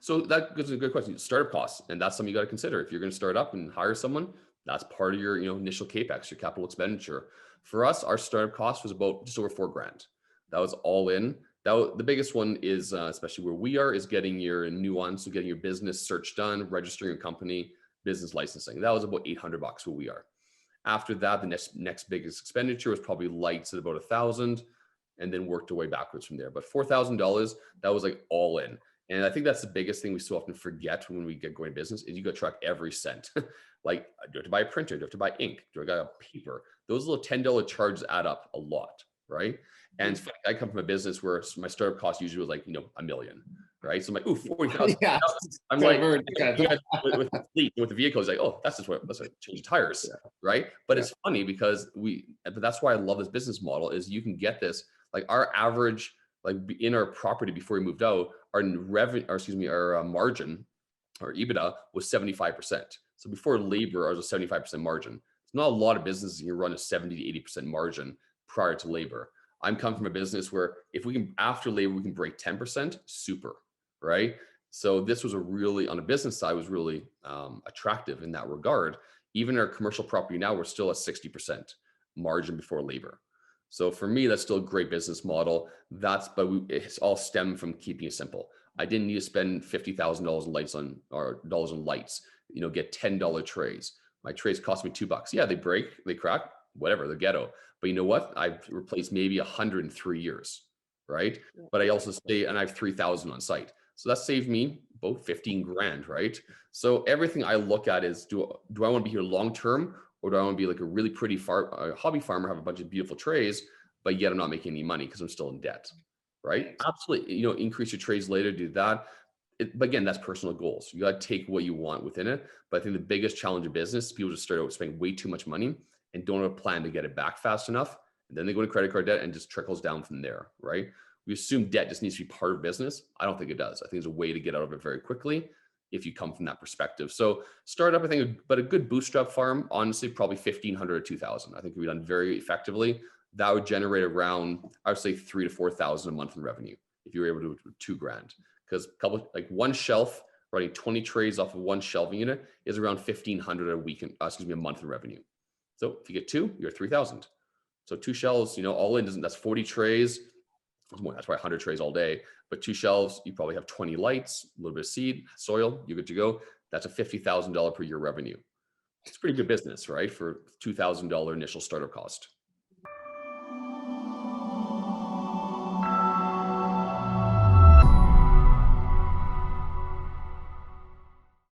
So that goes to a good question. Startup costs, and that's something you got to consider. If you're going to start up and hire someone, that's part of your, initial capex, your capital expenditure. For us, our startup cost was about just over 4 grand. That was all in. The biggest one is, especially where we are, is getting your nuance, so getting your business search done, registering your company, business licensing. That was about $800 where we are. After that, the next biggest expenditure was probably lights at about 1,000, and then worked our way backwards from there. But $4,000, that was like all in. And I think that's the biggest thing we so often forget when we get going business is you got to track every cent. Like, do I have to buy a printer? Do I have to buy ink? Do I got a paper? Those little $10 charges add up a lot, right? And it's funny, I come from a business where my startup cost usually was like, $1 million, right? So I'm like, ooh, 40,000. Yeah. I'm like, with the fleet, with the vehicles, like, oh, that's like change tires, right? But it's funny because but that's why I love this business model is you can get this, like our average, like in our property before we moved out, our revenue, or excuse me, our margin, our EBITDA was 75%. So before labor, ours was 75% margin. It's not a lot of businesses you run a 70 to 80% margin prior to labor. I'm coming from a business where if we can, after labor, we can break 10%, super, right? So this was on a business side, was really attractive in that regard. Even our commercial property now, we're still at 60% margin before labor. So for me, that's still a great business model. It's all stemmed from keeping it simple. I didn't need to spend $50,000 in lights dollars on lights, get $10 trays. My trays cost me $2. Yeah, they break, they crack, whatever, they're ghetto. But you know what? I've replaced maybe 100 in 3 years, right? But I also and I have 3,000 on site. So that saved me about 15 grand, right? So everything I look at is, do I want to be here long-term, or do I want to be like a really pretty hobby farmer, have a bunch of beautiful trays, but yet I'm not making any money because I'm still in debt, right? Absolutely. Increase your trays later, do that. But again, that's personal goals. You got to take what you want within it. But I think the biggest challenge of business is people just start out spending way too much money and don't have a plan to get it back fast enough. And then they go to credit card debt and just trickles down from there, right? We assume debt just needs to be part of business. I don't think it does. I think there's a way to get out of it very quickly if you come from that perspective. So startup, I think, but a good bootstrap farm, honestly, probably 1,500 or 2,000. I think we've done very effectively. That would generate around, I would say 3,000 to 4,000 a month in revenue if you were able to do $2,000. Because one shelf, running 20 trays off of one shelving unit is around 1,500 a week, a month in revenue. So if you get two, you're 3,000. So two shelves, all in, that's 40 trays. That's probably 100 trays all day. But two shelves, you probably have 20 lights, a little bit of seed, soil, you're good to go. That's a $50,000 per year revenue. It's pretty good business, right? For $2,000 initial startup cost.